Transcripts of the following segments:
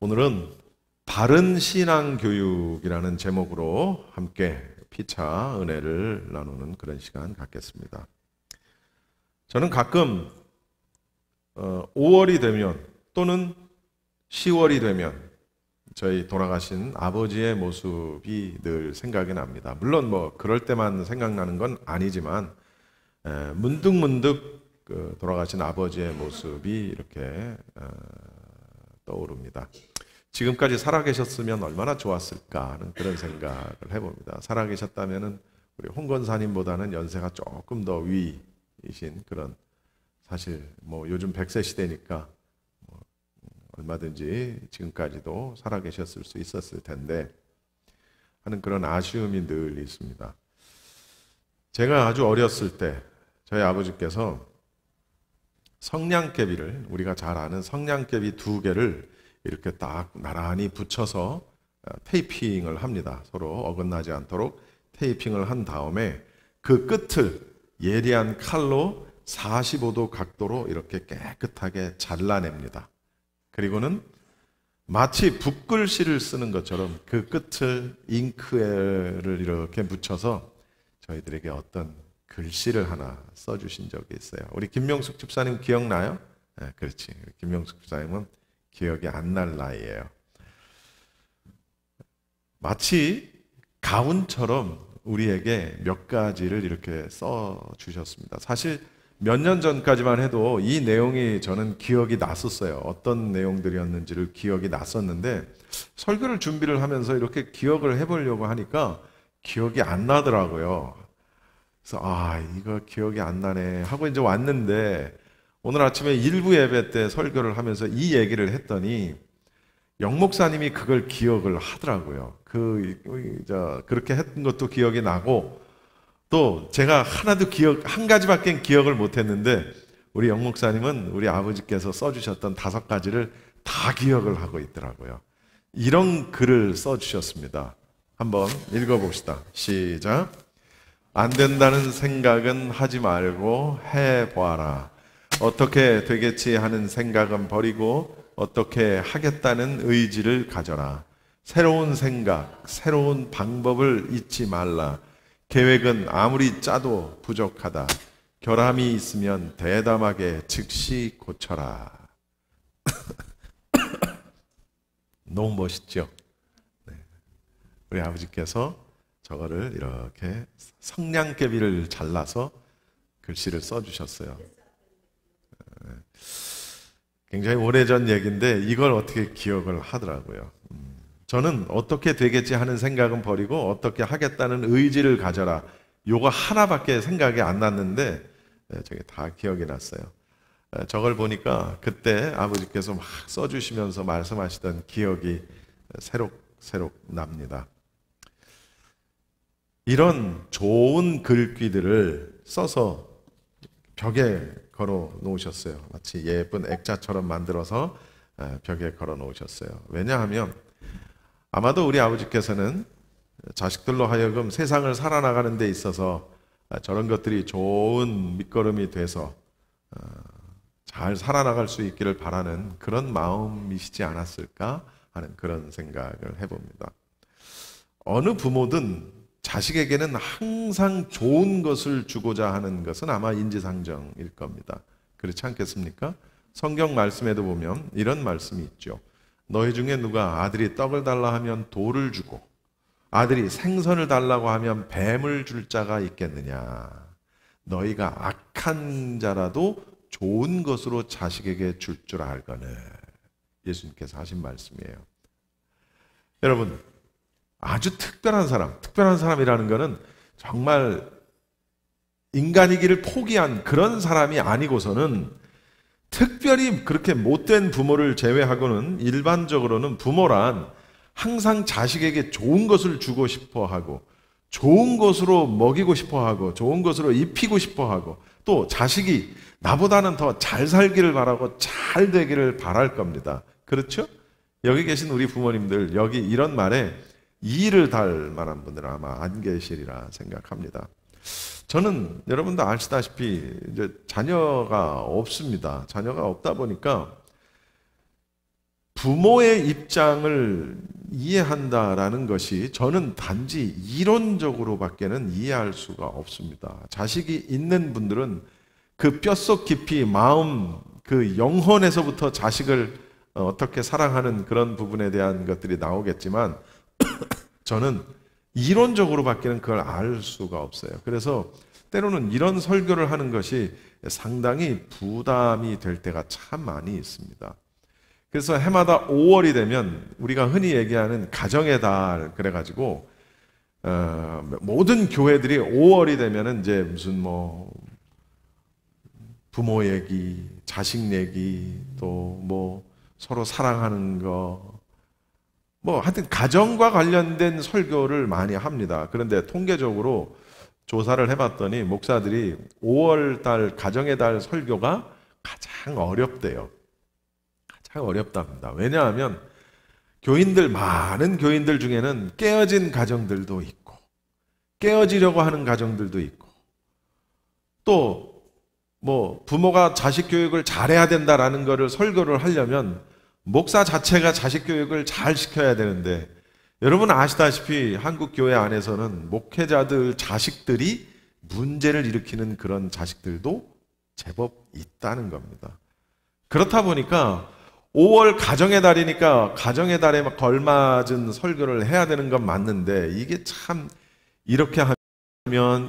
오늘은 바른 신앙 교육이라는 제목으로 함께 피차 은혜를 나누는 그런 시간 갖겠습니다. 저는 가끔 5월이 되면 또는 10월이 되면 저희 돌아가신 아버지의 모습이 늘 생각이 납니다. 물론 그럴 때만 생각나는 건 아니지만 문득문득 돌아가신 아버지의 모습이 이렇게 떠오릅니다. 지금까지 살아계셨으면 얼마나 좋았을까 하는 그런 생각을 해봅니다. 살아계셨다면 우리 홍 권사님보다는 연세가 조금 더 위이신 그런, 사실 요즘 100세 시대니까 얼마든지 지금까지도 살아계셨을 수 있었을 텐데 하는 그런 아쉬움이 늘 있습니다. 제가 아주 어렸을 때 저희 아버지께서 성냥개비를, 우리가 잘 아는 성냥개비 2개를 이렇게 딱 나란히 붙여서 테이핑을 합니다. 서로 어긋나지 않도록 테이핑을 한 다음에 그 끝을 예리한 칼로 45도 각도로 이렇게 깨끗하게 잘라냅니다. 그리고는 마치 붓글씨를 쓰는 것처럼 그 끝을 잉크를 이렇게 묻혀서 저희들에게 어떤 글씨를 하나 써주신 적이 있어요. 우리 김명숙 집사님 기억나요? 네, 그렇지. 김명숙 집사님은 기억이 안 날 나이예요. 마치 가훈처럼 우리에게 몇 가지를 이렇게 써주셨습니다. 사실 몇 년 전까지만 해도 이 내용이 저는 기억이 났었어요. 어떤 내용들이었는지를 기억이 났었는데 설교를 준비를 하면서 이렇게 기억을 해보려고 하니까 기억이 안 나더라고요. 그래서 이거 기억이 안 나네 하고 이제 왔는데 오늘 아침에 일부 예배 때 설교를 하면서 이 얘기를 했더니 영 목사님이 그걸 기억을 하더라고요. 그렇게 했던 것도 기억이 나고 또 제가 한 가지밖에 기억을 못 했는데 우리 영 목사님은 우리 아버지께서 써주셨던 5가지를 다 기억을 하고 있더라고요. 이런 글을 써주셨습니다. 한번 읽어봅시다. 시작. 안 된다는 생각은 하지 말고 해보아라. 어떻게 되겠지 하는 생각은 버리고 어떻게 하겠다는 의지를 가져라. 새로운 생각, 새로운 방법을 잊지 말라. 계획은 아무리 짜도 부족하다. 결함이 있으면 대담하게 즉시 고쳐라. 너무 멋있죠? 네. 우리 아버지께서 저거를 이렇게 성냥개비를 잘라서 글씨를 써주셨어요. 굉장히 오래전 얘기인데 이걸 어떻게 기억을 하더라고요. 저는 어떻게 되겠지 하는 생각은 버리고 어떻게 하겠다는 의지를 가져라. 요거 하나밖에 생각이 안 났는데 저게 다 기억이 났어요. 저걸 보니까 그때 아버지께서 막 써주시면서 말씀하시던 기억이 새록새록 납니다. 이런 좋은 글귀들을 써서 벽에 걸어 놓으셨어요. 마치 예쁜 액자처럼 만들어서 벽에 걸어 놓으셨어요. 왜냐하면 아마도 우리 아버지께서는 자식들로 하여금 세상을 살아나가는 데 있어서 저런 것들이 좋은 밑거름이 돼서 잘 살아나갈 수 있기를 바라는 그런 마음이시지 않았을까 하는 그런 생각을 해봅니다. 어느 부모든 자식에게는 항상 좋은 것을 주고자 하는 것은 아마 인지상정일 겁니다. 그렇지 않겠습니까? 성경 말씀에도 보면 이런 말씀이 있죠. 너희 중에 누가 아들이 떡을 달라 하면 돌을 주고 아들이 생선을 달라고 하면 뱀을 줄 자가 있겠느냐. 너희가 악한 자라도 좋은 것으로 자식에게 줄 줄 알거늘. 예수님께서 하신 말씀이에요. 여러분, 아주 특별한 사람이라는 것은 정말 인간이기를 포기한 그런 사람이 아니고서는 특별히 그렇게 못된 부모를 제외하고는 일반적으로는 부모란 항상 자식에게 좋은 것을 주고 싶어 하고 좋은 것으로 먹이고 싶어 하고 좋은 것으로 입히고 싶어 하고 또 자식이 나보다는 더 잘 살기를 바라고 잘 되기를 바랄 겁니다. 그렇죠? 여기 계신 우리 부모님들 여기 이런 말에 이의를 달 만한 분들은 아마 안 계시리라 생각합니다. 저는 여러분도 아시다시피 이제 자녀가 없습니다. 자녀가 없다 보니까 부모의 입장을 이해한다라는 것이 저는 단지 이론적으로밖에는 이해할 수가 없습니다. 자식이 있는 분들은 그 뼛속 깊이 마음, 그 영혼에서부터 자식을 어떻게 사랑하는 그런 부분에 대한 것들이 나오겠지만 저는 이론적으로밖에는 그걸 알 수가 없어요. 그래서 때로는 이런 설교를 하는 것이 상당히 부담이 될 때가 참 많이 있습니다. 그래서 해마다 5월이 되면 우리가 흔히 얘기하는 가정의 달 그래가지고 모든 교회들이 5월이 되면은 이제 무슨 뭐 부모 얘기, 자식 얘기, 또 뭐 서로 사랑하는 거, 뭐 하여튼 가정과 관련된 설교를 많이 합니다. 그런데 통계적으로 조사를 해봤더니 목사들이 5월 달 가정의 달 설교가 가장 어렵대요. 가장 어렵답니다. 왜냐하면 많은 교인들 중에는 깨어진 가정들도 있고 깨어지려고 하는 가정들도 있고 또 뭐 부모가 자식 교육을 잘해야 된다라는 것을 설교를 하려면 목사 자체가 자식 교육을 잘 시켜야 되는데 여러분 아시다시피 한국 교회 안에서는 목회자들 자식들이 문제를 일으키는 그런 자식들도 제법 있다는 겁니다. 그렇다 보니까 5월 가정의 달이니까 가정의 달에 걸맞은 설교를 해야 되는 건 맞는데 이게 참 이렇게 하면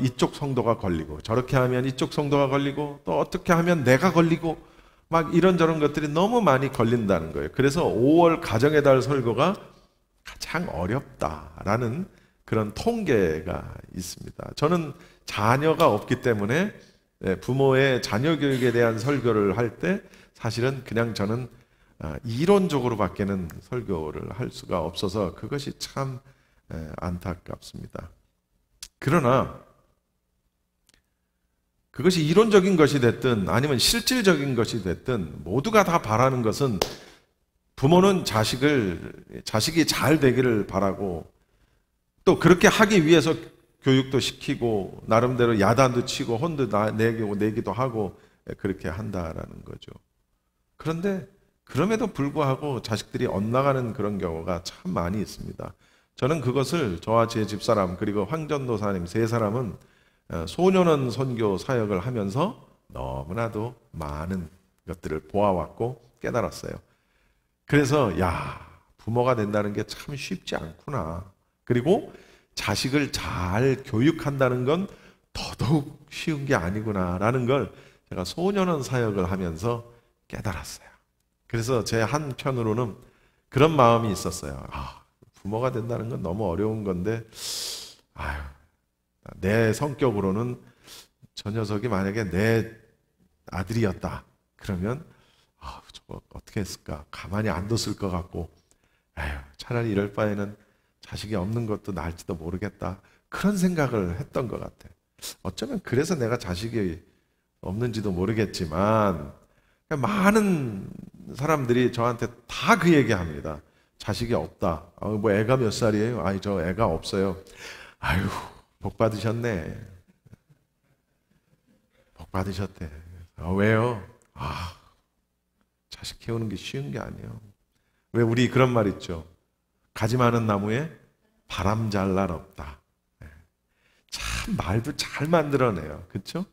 이쪽 성도가 걸리고 저렇게 하면 이쪽 성도가 걸리고 또 어떻게 하면 내가 걸리고 막 이런저런 것들이 너무 많이 걸린다는 거예요. 그래서 5월 가정의 달 설교가 가장 어렵다라는 그런 통계가 있습니다. 저는 자녀가 없기 때문에 부모의 자녀 교육에 대한 설교를 할 때 사실은 그냥 저는 이론적으로밖에는 설교를 할 수가 없어서 그것이 참 안타깝습니다. 그러나 그것이 이론적인 것이 됐든 아니면 실질적인 것이 됐든 모두가 다 바라는 것은 부모는 자식이 잘 되기를 바라고 또 그렇게 하기 위해서 교육도 시키고 나름대로 야단도 치고 혼도 내기도 하고 그렇게 한다라는 거죠. 그런데 그럼에도 불구하고 자식들이 엇나가는 그런 경우가 참 많이 있습니다. 저는 그것을 저와 제 집사람 그리고 황전도사님 세 사람은 소년원 선교 사역을 하면서 너무나도 많은 것들을 보아왔고 깨달았어요. 그래서 부모가 된다는 게 참 쉽지 않구나. 그리고 자식을 잘 교육한다는 건 더더욱 쉬운 게 아니구나라는 걸 제가 소년원 사역을 하면서 깨달았어요. 그래서 제 한편으로는 그런 마음이 있었어요. 부모가 된다는 건 너무 어려운 건데 내 성격으로는 저 녀석이 만약에 내 아들이었다 그러면 저거 어떻게 했을까? 가만히 안 뒀을 것 같고 차라리 이럴 바에는 자식이 없는 것도 나을지도 모르겠다. 그런 생각을 했던 것 같아. 어쩌면 그래서 내가 자식이 없는지도 모르겠지만 많은 사람들이 저한테 다 그 얘기합니다. 자식이 없다. 뭐 애가 몇 살이에요? 저 애가 없어요. 복 받으셨네. 복 받으셨대. 왜요? 자식 키우는 게 쉬운 게 아니에요. 왜 우리 그런 말 있죠? 가지 많은 나무에 바람 잘 날 없다. 참 말도 잘 만들어내요. 그렇죠?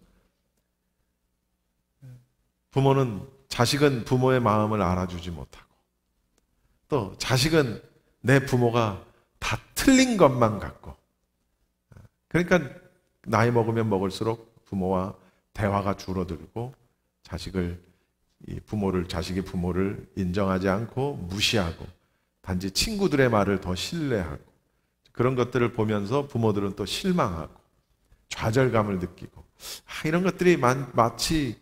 자식은 부모의 마음을 알아주지 못하고 또 자식은 내 부모가 다 틀린 것만 갖고 그러니까 나이 먹으면 먹을수록 부모와 대화가 줄어들고 자식이 부모를 인정하지 않고 무시하고 단지 친구들의 말을 더 신뢰하고 그런 것들을 보면서 부모들은 또 실망하고 좌절감을 느끼고 이런 것들이 마치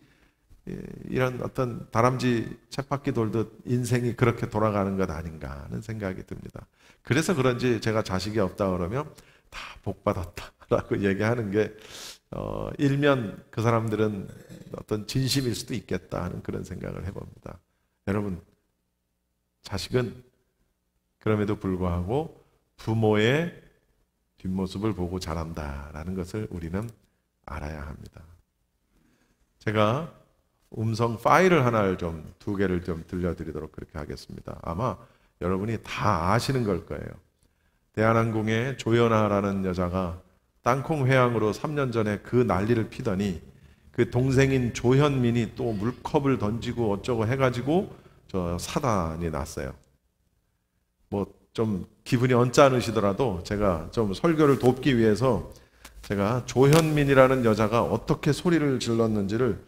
이런 어떤 다람쥐 쳇바퀴 돌듯 인생이 그렇게 돌아가는 것 아닌가 하는 생각이 듭니다. 그래서 그런지 제가 자식이 없다 그러면 다 복받았다라고 얘기하는 게 일면 그 사람들은 어떤 진심일 수도 있겠다 하는 그런 생각을 해봅니다. 여러분, 자식은 그럼에도 불구하고 부모의 뒷모습을 보고 자란다라는 것을 우리는 알아야 합니다. 제가 음성 파일을 하나를 좀 2개를 좀 들려드리도록 그렇게 하겠습니다. 아마 여러분이 다 아시는 걸 거예요. 대한항공의 조연아라는 여자가 땅콩 회항으로 3년 전에 그 난리를 피더니 그 동생인 조현민이 또 물컵을 던지고 어쩌고 해가지고 저 사단이 났어요. 뭐 좀 기분이 언짢으시더라도 제가 좀 설교를 돕기 위해서 제가 조현민이라는 여자가 어떻게 소리를 질렀는지를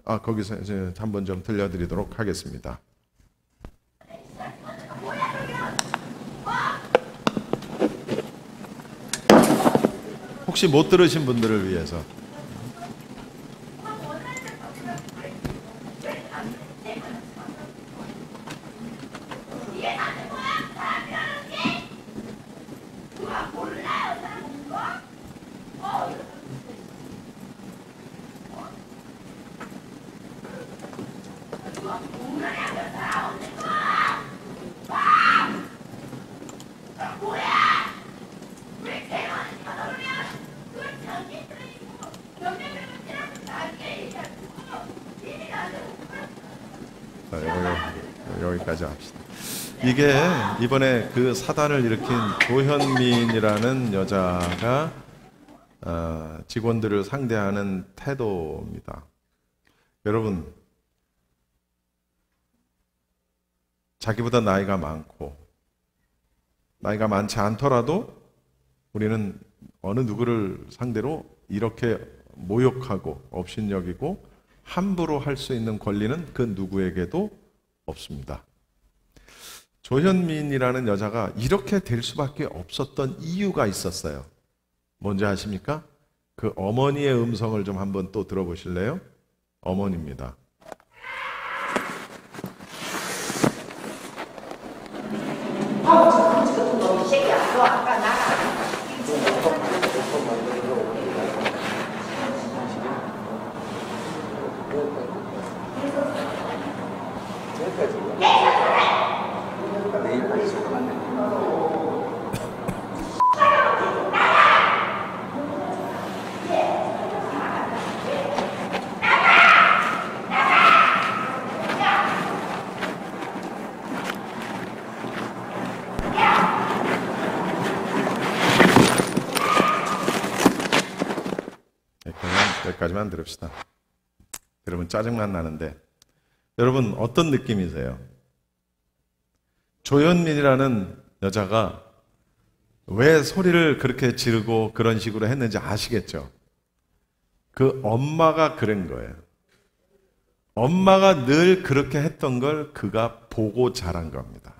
거기서 이제 한번 좀 들려드리도록 하겠습니다. 혹시 못 들으신 분들을 위해서. 여기까지 합시다. 이게 이번에 그 사단을 일으킨 조현민이라는 여자가 직원들을 상대하는 태도입니다. 여러분, 자기보다 나이가 많고 나이가 많지 않더라도 우리는 어느 누구를 상대로 이렇게 모욕하고 업신여기고 함부로 할 수 있는 권리는 그 누구에게도 없습니다. 조현민이라는 여자가 이렇게 될 수밖에 없었던 이유가 있었어요. 뭔지 아십니까? 그 어머니의 음성을 좀 한번 또 들어보실래요? 어머니입니다. 여기까지만 들읍시다. 여러분 짜증만 나는데 여러분 어떤 느낌이세요? 조현민이라는 여자가 왜 소리를 그렇게 지르고 그런 식으로 했는지 아시겠죠? 그 엄마가 그런 거예요. 엄마가 늘 그렇게 했던 걸 그가 보고 자란 겁니다.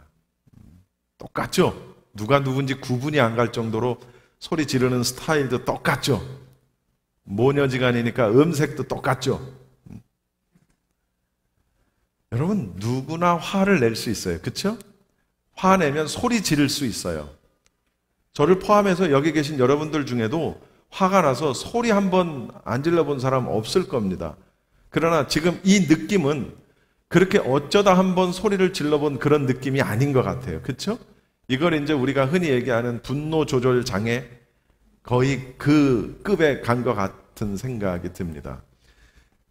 똑같죠? 누가 누군지 구분이 안 갈 정도로 소리 지르는 스타일도 똑같죠? 모녀지간이니까 음색도 똑같죠? 여러분 누구나 화를 낼 수 있어요. 그렇죠? 화내면 소리 지를 수 있어요. 저를 포함해서 여기 계신 여러분들 중에도 화가 나서 소리 한번 안 질러본 사람 없을 겁니다. 그러나 지금 이 느낌은 그렇게 어쩌다 한번 소리를 질러본 그런 느낌이 아닌 것 같아요. 그렇죠? 이걸 이제 우리가 흔히 얘기하는 분노 조절 장애, 거의 그 급에 간 것 같은 생각이 듭니다.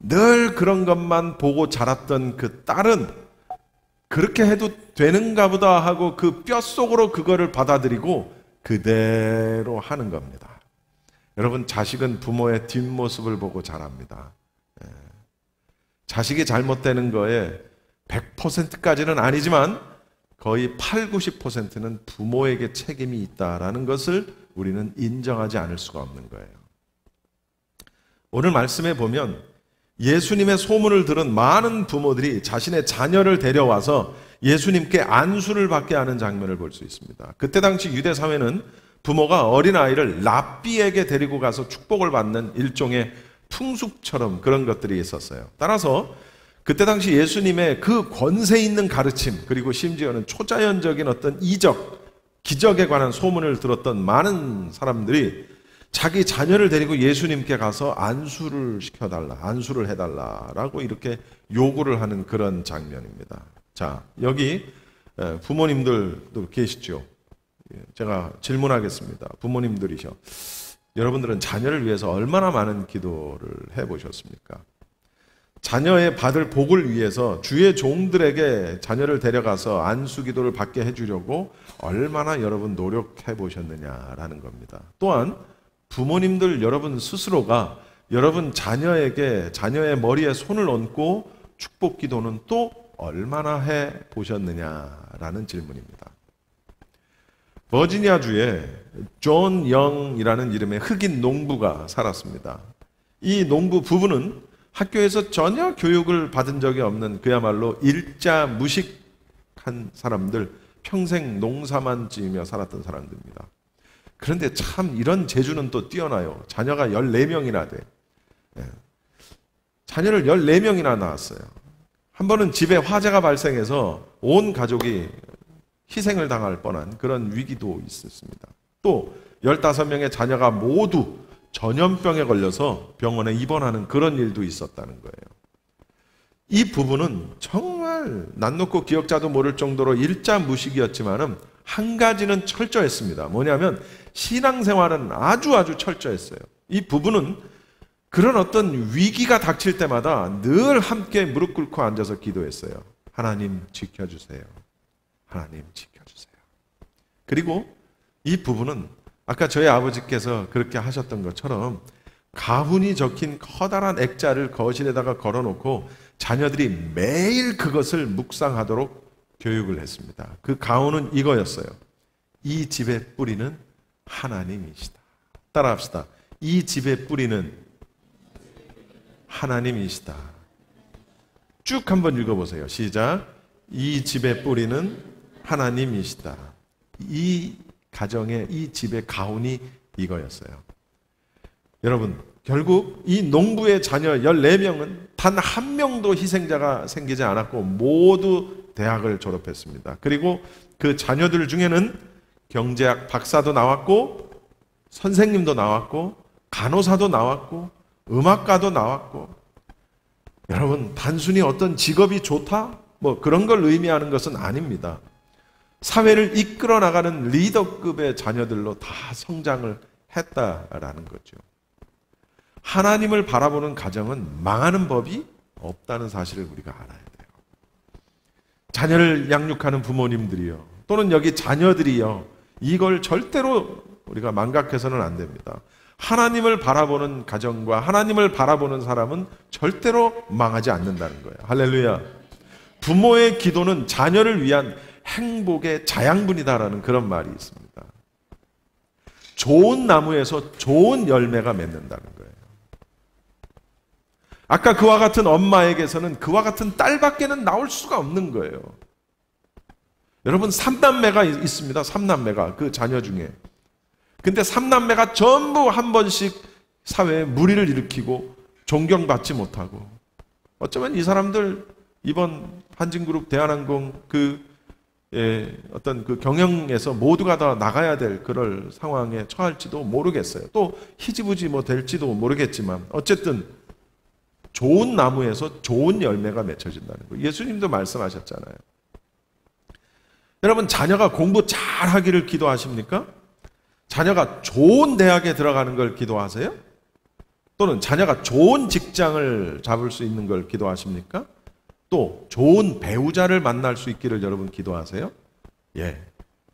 늘 그런 것만 보고 자랐던 그 딸은 그렇게 해도 되는가 보다 하고 그 뼛속으로 그거를 받아들이고 그대로 하는 겁니다. 여러분, 자식은 부모의 뒷모습을 보고 자랍니다. 자식이 잘못되는 거에 100%까지는 아니지만 거의 80, 90%는 부모에게 책임이 있다라는 것을 우리는 인정하지 않을 수가 없는 거예요. 오늘 말씀에 보면 예수님의 소문을 들은 많은 부모들이 자신의 자녀를 데려와서 예수님께 안수를 받게 하는 장면을 볼 수 있습니다. 그때 당시 유대 사회는 부모가 어린아이를 랍비에게 데리고 가서 축복을 받는 일종의 풍습처럼 그런 것들이 있었어요. 따라서 그때 당시 예수님의 그 권세 있는 가르침, 그리고 심지어는 초자연적인 어떤 이적, 기적에 관한 소문을 들었던 많은 사람들이 자기 자녀를 데리고 예수님께 가서 안수를 시켜달라, 안수를 해달라라고 이렇게 요구를 하는 그런 장면입니다. 자, 여기 부모님들도 계시죠? 제가 질문하겠습니다. 부모님들이셔. 여러분들은 자녀를 위해서 얼마나 많은 기도를 해보셨습니까? 자녀의 받을 복을 위해서 주의 종들에게 자녀를 데려가서 안수기도를 받게 해주려고 얼마나 여러분 노력해 보셨느냐라는 겁니다. 또한 부모님들 여러분 스스로가 여러분 자녀에게 자녀의 머리에 손을 얹고 축복 기도는 또 얼마나 해 보셨느냐라는 질문입니다. 버지니아주에 존 영이라는 이름의 흑인 농부가 살았습니다. 이 농부 부부는 학교에서 전혀 교육을 받은 적이 없는 그야말로 일자 무식한 사람들, 평생 농사만 지으며 살았던 사람들입니다. 그런데 참 이런 재주는 또 뛰어나요. 자녀가 14명이나 돼. 자녀를 14명이나 낳았어요. 한 번은 집에 화재가 발생해서 온 가족이 희생을 당할 뻔한 그런 위기도 있었습니다. 또 15명의 자녀가 모두 전염병에 걸려서 병원에 입원하는 그런 일도 있었다는 거예요. 이 부부는 정말 낯 놓고 기억자도 모를 정도로 일자 무식이었지만은 한 가지는 철저했습니다. 뭐냐면 신앙생활은 아주 철저했어요. 이 부부는 그런 어떤 위기가 닥칠 때마다 늘 함께 무릎 꿇고 앉아서 기도했어요. 하나님 지켜주세요. 하나님 지켜주세요. 그리고 이 부부는 아까 저희 아버지께서 그렇게 하셨던 것처럼 가훈이 적힌 커다란 액자를 거실에다가 걸어놓고 자녀들이 매일 그것을 묵상하도록 교육을 했습니다. 그 가훈은 이거였어요. 이 집의 뿌리는 하나님이시다. 따라합시다. 이 집의 뿌리는 하나님이시다. 쭉 한번 읽어보세요. 시작. 이 집의 뿌리는 하나님이시다. 이 가정의 이 집의 가훈이 이거였어요. 여러분, 결국 이 농부의 자녀 14명은 단 한 명도 희생자가 생기지 않았고 모두 대학을 졸업했습니다. 그리고 그 자녀들 중에는 경제학 박사도 나왔고 선생님도 나왔고 간호사도 나왔고 음악가도 나왔고. 여러분, 단순히 어떤 직업이 좋다? 뭐 그런 걸 의미하는 것은 아닙니다. 사회를 이끌어 나가는 리더급의 자녀들로 다 성장을 했다라는 거죠. 하나님을 바라보는 가정은 망하는 법이 없다는 사실을 우리가 알아야 돼요. 자녀를 양육하는 부모님들이요, 또는 여기 자녀들이요, 이걸 절대로 우리가 망각해서는 안 됩니다. 하나님을 바라보는 가정과 하나님을 바라보는 사람은 절대로 망하지 않는다는 거예요. 할렐루야. 부모의 기도는 자녀를 위한 행복의 자양분이다라는 그런 말이 있습니다. 좋은 나무에서 좋은 열매가 맺는다는 거예요. 아까 그와 같은 엄마에게서는 그와 같은 딸밖에는 나올 수가 없는 거예요. 여러분, 3남매가 있습니다. 3남매가 그 자녀 중에. 근데 3남매가 전부 한 번씩 사회에 무리를 일으키고 존경받지 못하고, 어쩌면 이 사람들 이번 한진그룹 대한항공 어떤 그 경영에서 모두가 다 나가야 될 그럴 상황에 처할지도 모르겠어요. 또 희지부지 뭐 될지도 모르겠지만 어쨌든 좋은 나무에서 좋은 열매가 맺혀진다는 거예요. 예수님도 말씀하셨잖아요. 여러분, 자녀가 공부 잘하기를 기도하십니까? 자녀가 좋은 대학에 들어가는 걸 기도하세요? 또는 자녀가 좋은 직장을 잡을 수 있는 걸 기도하십니까? 또 좋은 배우자를 만날 수 있기를 여러분 기도하세요? 예,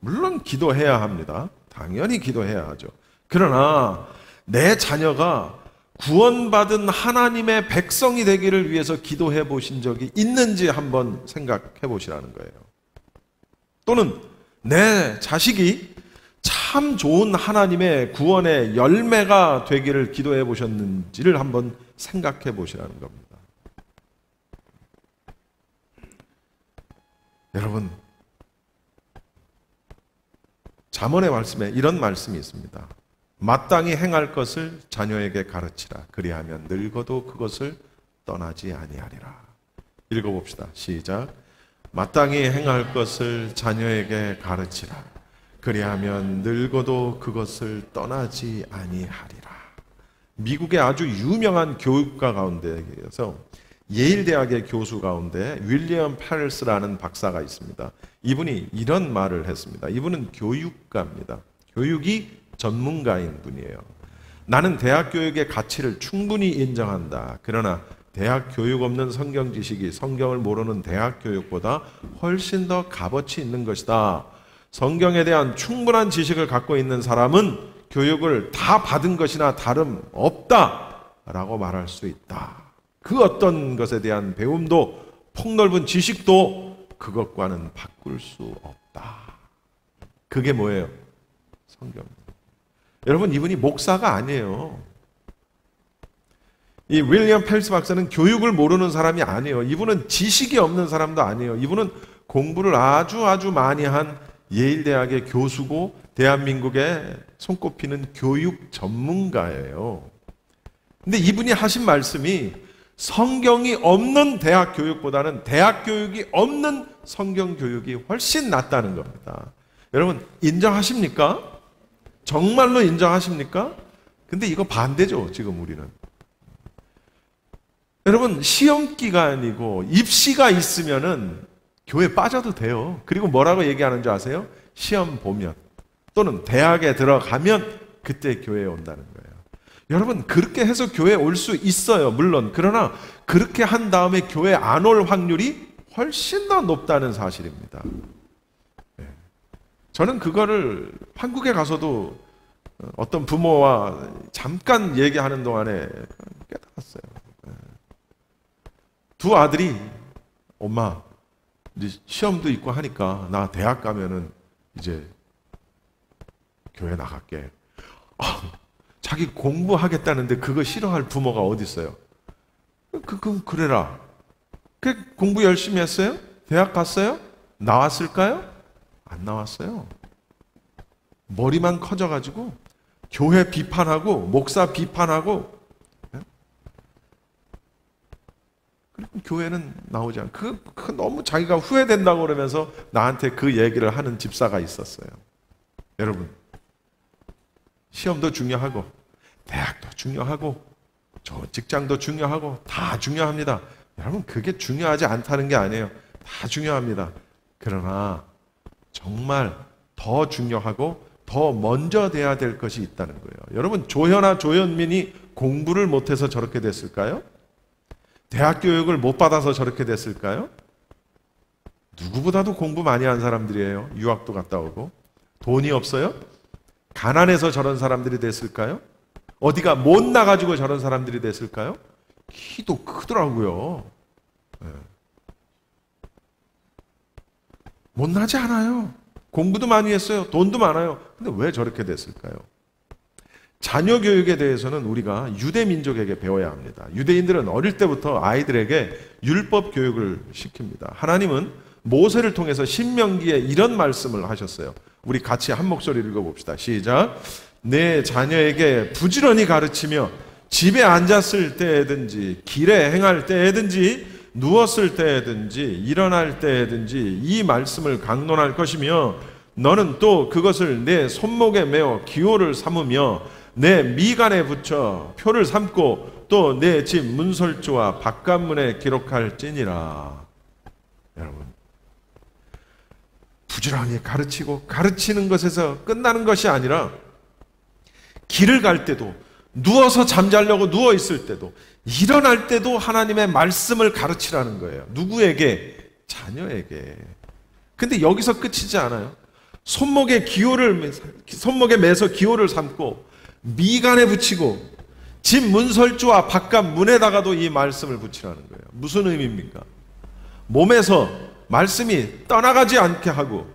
물론 기도해야 합니다. 당연히 기도해야 하죠. 그러나 내 자녀가 구원받은 하나님의 백성이 되기를 위해서 기도해 보신 적이 있는지 한번 생각해 보시라는 거예요. 또는 내 자식이 참 좋은 하나님의 구원의 열매가 되기를 기도해 보셨는지를 한번 생각해 보시라는 겁니다. 여러분, 잠언의 말씀에 이런 말씀이 있습니다. 마땅히 행할 것을 자녀에게 가르치라. 그리하면 늙어도 그것을 떠나지 아니하리라. 읽어봅시다. 시작. 마땅히 행할 것을 자녀에게 가르치라. 그리하면 늙어도 그것을 떠나지 아니하리라. 미국의 아주 유명한 교육가 가운데에서 예일 대학의 교수 가운데 윌리엄 패럴스라는 박사가 있습니다. 이분이 이런 말을 했습니다. 이분은 교육가입니다. 교육이 전문가인 분이에요. 나는 대학 교육의 가치를 충분히 인정한다. 그러나 대학 교육 없는 성경 지식이 성경을 모르는 대학 교육보다 훨씬 더 값어치 있는 것이다. 성경에 대한 충분한 지식을 갖고 있는 사람은 교육을 다 받은 것이나 다름없다라고 말할 수 있다. 그 어떤 것에 대한 배움도 폭넓은 지식도 그것과는 바꿀 수 없다. 그게 뭐예요? 성경입니다. 여러분, 이분이 목사가 아니에요. 이 윌리엄 펠스 박사는 교육을 모르는 사람이 아니에요. 이분은 지식이 없는 사람도 아니에요. 이분은 공부를 아주 많이 한 예일대학의 교수고 대한민국에 손꼽히는 교육 전문가예요. 근데 이분이 하신 말씀이 성경이 없는 대학 교육보다는 대학 교육이 없는 성경 교육이 훨씬 낫다는 겁니다. 여러분, 인정하십니까? 정말로 인정하십니까? 근데 이거 반대죠, 지금 우리는. 여러분, 시험 기간이고 입시가 있으면은 교회 빠져도 돼요. 그리고 뭐라고 얘기하는 줄 아세요? 시험 보면 또는 대학에 들어가면 그때 교회에 온다는 거예요. 여러분, 그렇게 해서 교회에 올 수 있어요, 물론. 그러나 그렇게 한 다음에 교회에 안 올 확률이 훨씬 더 높다는 사실입니다. 저는 그거를 한국에 가서도 어떤 부모와 잠깐 얘기하는 동안에 깨달았어요. 두 아들이 엄마 이제 시험도 있고 하니까 나 대학 가면은 이제 교회 나갈게. 자기 공부하겠다는데 그거 싫어할 부모가 어디 있어요? 그럼 그래라. 공부 열심히 했어요? 대학 갔어요? 나왔을까요? 안 나왔어요. 머리만 커져가지고 교회 비판하고 목사 비판하고 그리고 교회는 나오지 않고 그 너무 자기가 후회된다고 그러면서 나한테 그 얘기를 하는 집사가 있었어요. 여러분, 시험도 중요하고 대학도 중요하고 저 직장도 중요하고 다 중요합니다. 여러분, 그게 중요하지 않다는 게 아니에요. 다 중요합니다. 그러나 정말 더 중요하고 더 먼저 돼야 될 것이 있다는 거예요. 여러분, 조현아, 조현민이 공부를 못해서 저렇게 됐을까요? 대학 교육을 못 받아서 저렇게 됐을까요? 누구보다도 공부 많이 한 사람들이에요. 유학도 갔다 오고. 돈이 없어요? 가난해서 저런 사람들이 됐을까요? 어디가 못 나가지고 저런 사람들이 됐을까요? 키도 크더라고요. 네. 못나지 않아요. 공부도 많이 했어요. 돈도 많아요. 근데 왜 저렇게 됐을까요? 자녀 교육에 대해서는 우리가 유대 민족에게 배워야 합니다. 유대인들은 어릴 때부터 아이들에게 율법 교육을 시킵니다. 하나님은 모세를 통해서 신명기에 이런 말씀을 하셨어요. 우리 같이 한 목소리 읽어봅시다. 시작. 내 자녀에게 부지런히 가르치며 집에 앉았을 때든지 길에 행할 때든지 누웠을 때든지 일어날 때든지 이 말씀을 강론할 것이며 너는 또 그것을 내 손목에 메어 기호를 삼으며 내 미간에 붙여 표를 삼고 또 내 집 문설주와 바깥문에 기록할지니라. 여러분, 부지런히 가르치고 가르치는 것에서 끝나는 것이 아니라 길을 갈 때도 누워서 잠자려고 누워 있을 때도 일어날 때도 하나님의 말씀을 가르치라는 거예요. 누구에게? 자녀에게. 근데 여기서 끝이지 않아요. 손목에 매서 기호를 삼고 미간에 붙이고 집 문설주와 바깥 문에다가도 이 말씀을 붙이라는 거예요. 무슨 의미입니까? 몸에서 말씀이 떠나가지 않게 하고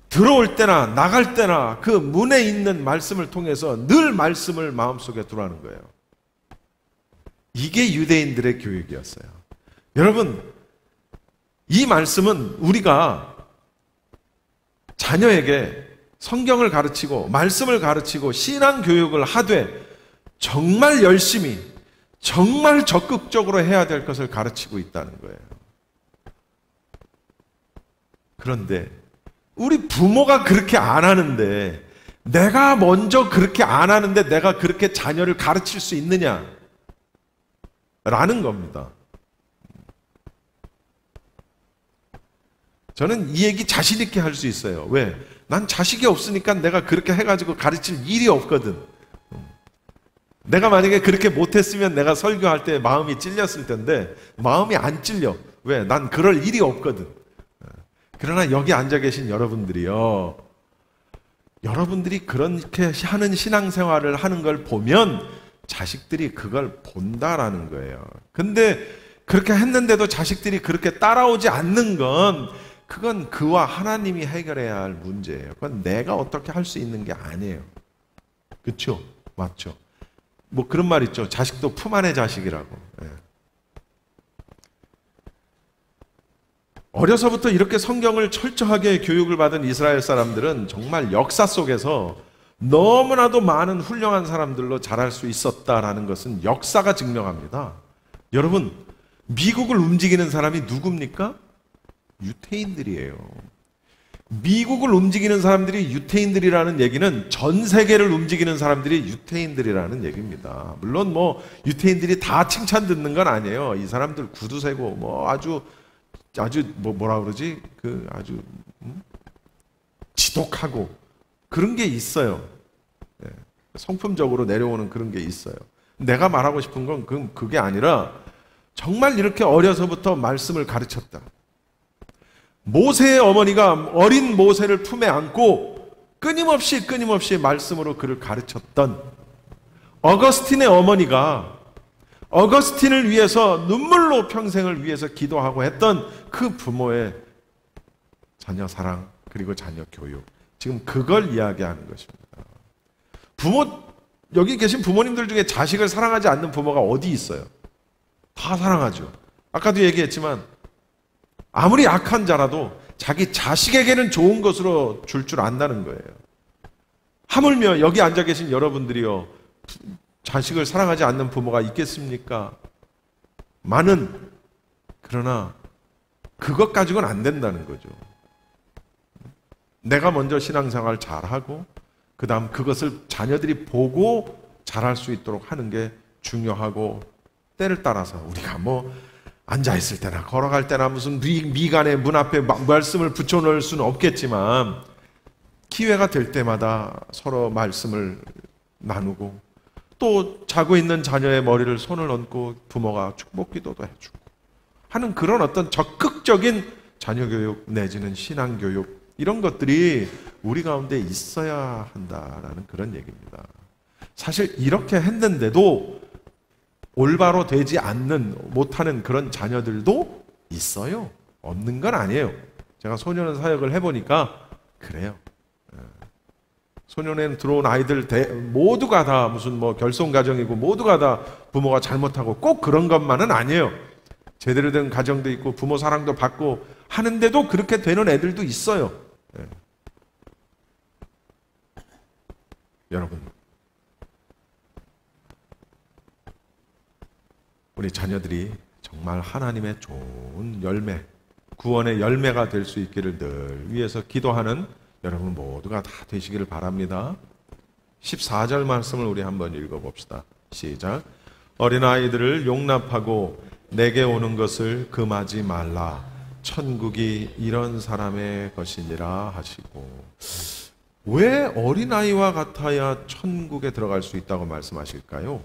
들어올 때나 나갈 때나 그 문에 있는 말씀을 통해서 늘 말씀을 마음속에 두라는 거예요. 이게 유대인들의 교육이었어요. 여러분, 이 말씀은 우리가 자녀에게 성경을 가르치고 말씀을 가르치고 신앙 교육을 하되 정말 열심히 정말 적극적으로 해야 될 것을 가르치고 있다는 거예요. 그런데 우리 부모가 그렇게 안 하는데 내가 먼저 그렇게 안 하는데 내가 그렇게 자녀를 가르칠 수 있느냐? 라는 겁니다. 저는 이 얘기 자신 있게 할 수 있어요. 왜? 난 자식이 없으니까 내가 그렇게 해가지고 가르칠 일이 없거든. 내가 만약에 그렇게 못했으면 내가 설교할 때 마음이 찔렸을 텐데 마음이 안 찔려. 왜? 난 그럴 일이 없거든. 그러나 여기 앉아 계신 여러분들이요, 여러분들이 그렇게 하는 신앙생활을 하는 걸 보면 자식들이 그걸 본다라는 거예요. 근데 그렇게 했는데도 자식들이 그렇게 따라오지 않는 건 그건 그와 하나님이 해결해야 할 문제예요. 그건 내가 어떻게 할 수 있는 게 아니에요. 그렇죠? 맞죠? 뭐 그런 말 있죠. 자식도 품 안의 자식이라고. 예. 어려서부터 이렇게 성경을 철저하게 교육을 받은 이스라엘 사람들은 정말 역사 속에서 너무나도 많은 훌륭한 사람들로 자랄 수 있었다라는 것은 역사가 증명합니다. 여러분, 미국을 움직이는 사람이 누굽니까? 유태인들이에요. 미국을 움직이는 사람들이 유태인들이라는 얘기는 전 세계를 움직이는 사람들이 유태인들이라는 얘기입니다. 물론 뭐 유태인들이 다 칭찬 듣는 건 아니에요. 이 사람들 구두 세고 뭐 아주 뭐라 그러지? 그 아주 지독하고 그런 게 있어요. 네. 성품적으로 내려오는 그런 게 있어요. 내가 말하고 싶은 건 그게 아니라 정말 이렇게 어려서부터 말씀을 가르쳤다. 모세의 어머니가 어린 모세를 품에 안고 끊임없이 말씀으로 그를 가르쳤던 어거스틴의 어머니가 어거스틴을 위해서 눈물로 평생을 위해서 기도하고 했던 그 부모의 자녀 사랑 그리고 자녀 교육, 지금 그걸 이야기하는 것입니다. 여기 계신 부모님들 중에 자식을 사랑하지 않는 부모가 어디 있어요? 다 사랑하죠. 아까도 얘기했지만 아무리 악한 자라도 자기 자식에게는 좋은 것으로 줄 안다는 거예요. 하물며 여기 앉아 계신 여러분들이요, 자식을 사랑하지 않는 부모가 있겠습니까? 많은. 그러나 그것 가지고는 안 된다는 거죠. 내가 먼저 신앙생활 잘하고 그 다음 그것을 자녀들이 보고 잘할 수 있도록 하는 게 중요하고, 때를 따라서 우리가 뭐 앉아있을 때나 걸어갈 때나 무슨 미간의 문 앞에 말씀을 붙여놓을 수는 없겠지만 기회가 될 때마다 서로 말씀을 나누고, 또 자고 있는 자녀의 머리를 손을 얹고 부모가 축복 기도도 해주고 하는 그런 어떤 적극적인 자녀 교육 내지는 신앙 교육, 이런 것들이 우리 가운데 있어야 한다라는 그런 얘기입니다. 사실 이렇게 했는데도 올바로 되지 못하는 그런 자녀들도 있어요. 없는 건 아니에요. 제가 소년원 사역을 해보니까 그래요. 소년원 들어온 아이들 모두가 다 무슨 뭐 결손가정이고 모두가 다 부모가 잘못하고 꼭 그런 것만은 아니에요. 제대로 된 가정도 있고 부모 사랑도 받고 하는데도 그렇게 되는 애들도 있어요. 네. 여러분, 우리 자녀들이 정말 하나님의 좋은 열매, 구원의 열매가 될 수 있기를 늘 위해서 기도하는 여러분 모두가 다 되시기를 바랍니다. 14절 말씀을 우리 한번 읽어봅시다. 시작. 어린아이들을 용납하고 내게 오는 것을 금하지 말라. 천국이 이런 사람의 것이니라 하시고. 왜 어린아이와 같아야 천국에 들어갈 수 있다고 말씀하실까요?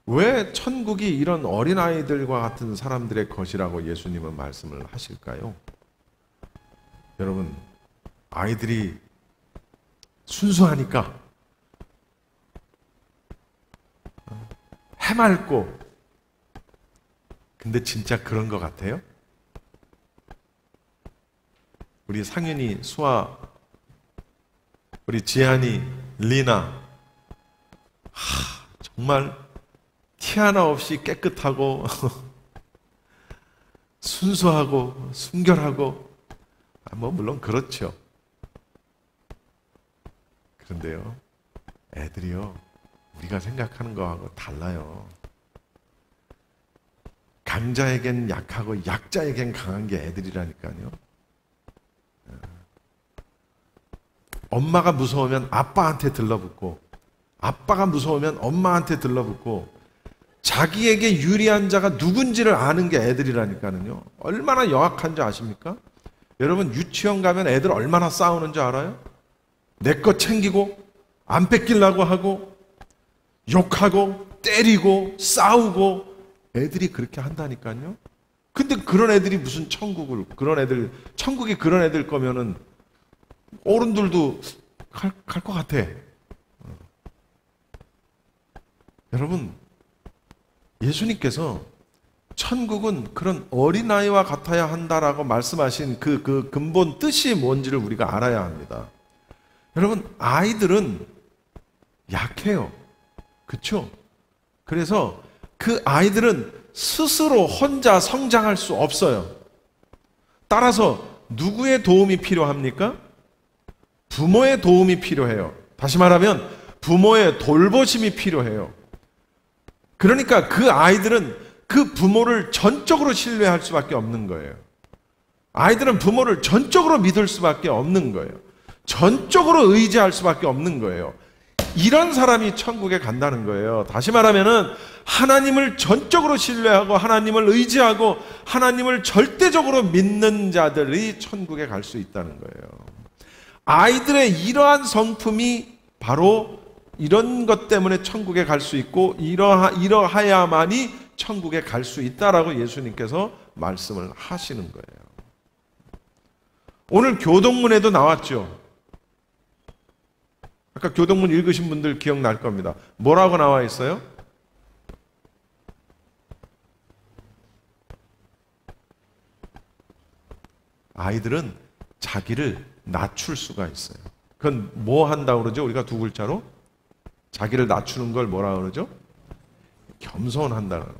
왜 천국이 이런 어린아이들과 같은 사람들의 것이라고 예수님은 말씀을 하실까요? 여러분, 아이들이 순수하니까, 해맑고, 근데 진짜 그런 것 같아요? 우리 상윤이, 수아, 우리 지한이, 리나, 정말 티 하나 없이 깨끗하고 순수하고 순결하고, 뭐 물론 그렇죠. 그런데요, 애들이요, 우리가 생각하는 거하고 달라요. 강자에겐 약하고 약자에겐 강한 게 애들이라니까요. 엄마가 무서우면 아빠한테 들러붙고, 아빠가 무서우면 엄마한테 들러붙고, 자기에게 유리한 자가 누군지를 아는 게 애들이라니까요. 얼마나 영악한 줄 아십니까? 여러분, 유치원 가면 애들 얼마나 싸우는 줄 알아요? 내 거 챙기고 안 뺏기려고 하고 욕하고 때리고 싸우고 애들이 그렇게 한다니까요. 근데 그런 애들이 무슨 천국이 그런 애들 거면은 어른들도 갈 것 같아. 여러분, 예수님께서 천국은 그런 어린아이와 같아야 한다라고 말씀하신 그 근본 뜻이 뭔지를 우리가 알아야 합니다. 여러분, 아이들은 약해요. 그렇죠? 그래서 그 아이들은 스스로 혼자 성장할 수 없어요. 따라서 누구의 도움이 필요합니까? 부모의 도움이 필요해요. 다시 말하면 부모의 돌보심이 필요해요. 그러니까 그 아이들은 그 부모를 전적으로 신뢰할 수밖에 없는 거예요. 아이들은 부모를 전적으로 믿을 수밖에 없는 거예요. 전적으로 의지할 수밖에 없는 거예요. 이런 사람이 천국에 간다는 거예요. 다시 말하면은 하나님을 전적으로 신뢰하고 하나님을 의지하고 하나님을 절대적으로 믿는 자들이 천국에 갈 수 있다는 거예요. 아이들의 이러한 성품이 바로 이런 것 때문에 천국에 갈 수 있고 이러하야만이 천국에 갈 수 있다라고 예수님께서 말씀을 하시는 거예요. 오늘 교동문에도 나왔죠. 아까 교동문 읽으신 분들 기억날 겁니다. 뭐라고 나와 있어요? 아이들은 자기를 낮출 수가 있어요. 그건 뭐 한다고 그러죠? 우리가 두 글자로? 자기를 낮추는 걸 뭐라 그러죠? 겸손한다는 거예요.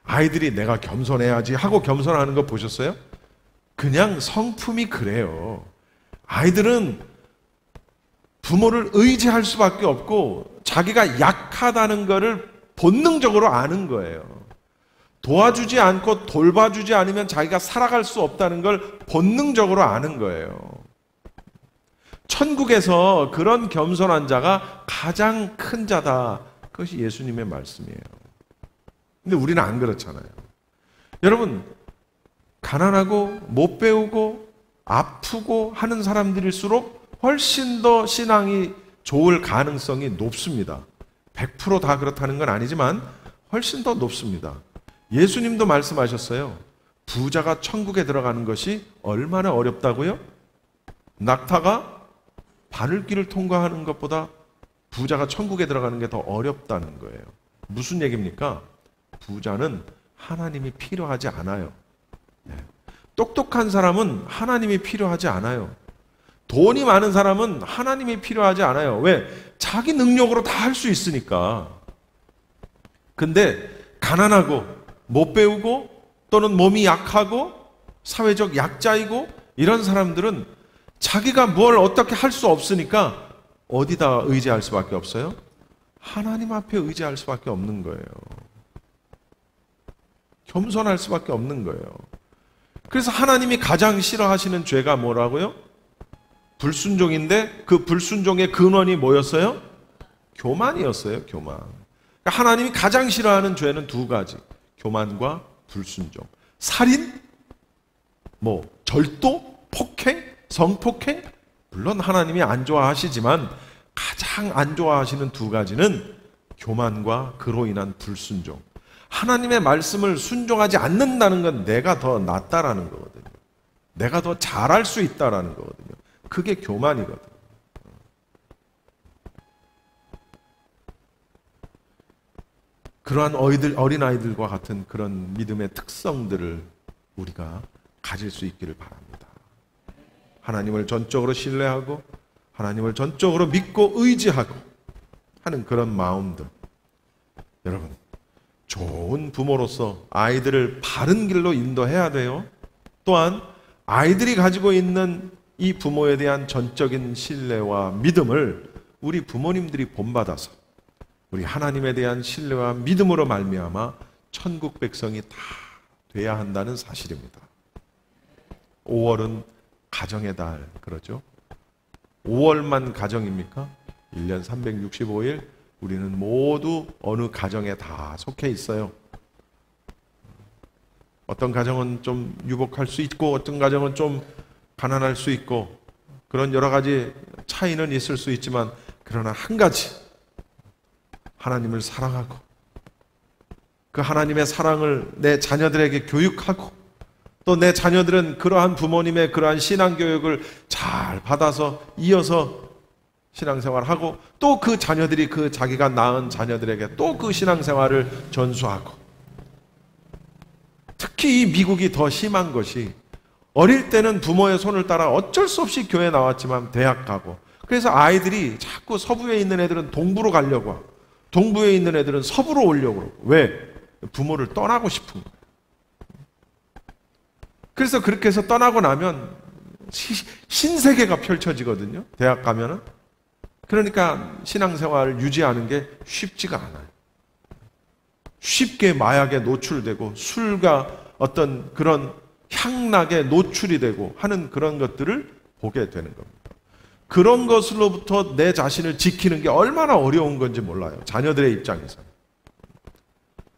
아이들이 내가 겸손해야지 하고 겸손하는 거 보셨어요? 그냥 성품이 그래요. 아이들은 부모를 의지할 수밖에 없고 자기가 약하다는 것을 본능적으로 아는 거예요. 도와주지 않고 돌봐주지 않으면 자기가 살아갈 수 없다는 걸 본능적으로 아는 거예요. 천국에서 그런 겸손한 자가 가장 큰 자다. 그것이 예수님의 말씀이에요. 근데 우리는 안 그렇잖아요. 여러분, 가난하고 못 배우고 아프고 하는 사람들일수록 훨씬 더 신앙이 좋을 가능성이 높습니다. 100%다 그렇다는 건 아니지만 훨씬 더 높습니다. 예수님도 말씀하셨어요. 부자가 천국에 들어가는 것이 얼마나 어렵다고요? 낙타가 바늘길을 통과하는 것보다 부자가 천국에 들어가는 게 더 어렵다는 거예요. 무슨 얘기입니까? 부자는 하나님이 필요하지 않아요. 똑똑한 사람은 하나님이 필요하지 않아요. 돈이 많은 사람은 하나님이 필요하지 않아요. 왜? 자기 능력으로 다 할 수 있으니까. 근데 가난하고 못 배우고 또는 몸이 약하고 사회적 약자이고 이런 사람들은 자기가 뭘 어떻게 할 수 없으니까 어디다 의지할 수밖에 없어요? 하나님 앞에 의지할 수밖에 없는 거예요. 겸손할 수밖에 없는 거예요. 그래서 하나님이 가장 싫어하시는 죄가 뭐라고요? 불순종인데 그 불순종의 근원이 뭐였어요? 교만이었어요. 교만. 그러니까 하나님이 가장 싫어하는 죄는 두 가지. 교만과 불순종. 살인? 절도? 폭행? 성폭행? 물론 하나님이 안 좋아하시지만 가장 안 좋아하시는 두 가지는 교만과 그로 인한 불순종. 하나님의 말씀을 순종하지 않는다는 건 내가 더 낫다라는 거거든요. 내가 더 잘할 수 있다라는 거거든요. 그게 교만이거든요. 그러한 어린아이들과 같은 그런 믿음의 특성들을 우리가 가질 수 있기를 바랍니다. 하나님을 전적으로 신뢰하고 하나님을 전적으로 믿고 의지하고 하는 그런 마음들. 여러분, 좋은 부모로서 아이들을 바른 길로 인도해야 돼요. 또한 아이들이 가지고 있는 이 부모에 대한 전적인 신뢰와 믿음을 우리 부모님들이 본받아서 우리 하나님에 대한 신뢰와 믿음으로 말미암아 천국 백성이 다 돼야 한다는 사실입니다. 5월은 가정의 달 그러죠. 5월만 가정입니까? 1년 365일 우리는 모두 어느 가정에 다 속해 있어요. 어떤 가정은 좀 유복할 수 있고 어떤 가정은 좀 가난할 수 있고 그런 여러 가지 차이는 있을 수 있지만 그러나 한 가지 하나님을 사랑하고 그 하나님의 사랑을 내 자녀들에게 교육하고 또 내 자녀들은 그러한 부모님의 그러한 신앙교육을 잘 받아서 이어서 신앙생활하고 또 그 자녀들이 그 자기가 낳은 자녀들에게 또 그 신앙생활을 전수하고 특히 이 미국이 더 심한 것이 어릴 때는 부모의 손을 따라 어쩔 수 없이 교회 나왔지만 대학 가고 그래서 아이들이 자꾸 서부에 있는 애들은 동부로 가려고 하고 동부에 있는 애들은 서부로 오려고 그러고 왜? 부모를 떠나고 싶은 거예요. 그래서 그렇게 해서 떠나고 나면 신세계가 펼쳐지거든요. 대학 가면은. 그러니까 신앙생활을 유지하는 게 쉽지가 않아요. 쉽게 마약에 노출되고 술과 어떤 그런 향락에 노출이 되고 하는 그런 것들을 보게 되는 겁니다. 그런 것으로부터 내 자신을 지키는 게 얼마나 어려운 건지 몰라요. 자녀들의 입장에서.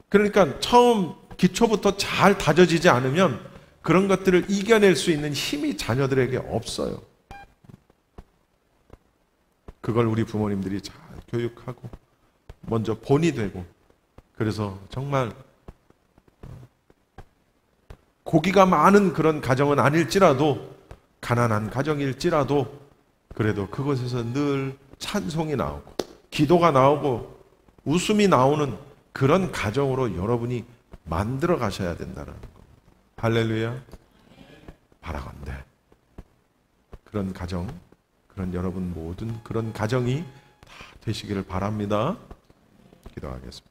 그러니까 처음 기초부터 잘 다져지지 않으면 그런 것들을 이겨낼 수 있는 힘이 자녀들에게 없어요. 그걸 우리 부모님들이 잘 교육하고 먼저 본이 되고 그래서 정말 고기가 많은 그런 가정은 아닐지라도 가난한 가정일지라도 그래도 그곳에서 늘 찬송이 나오고 기도가 나오고 웃음이 나오는 그런 가정으로 여러분이 만들어 가셔야 된다는 겁니다. 할렐루야. 바라건대 그런 가정, 그런 여러분 모든 그런 가정이 다 되시기를 바랍니다. 기도하겠습니다.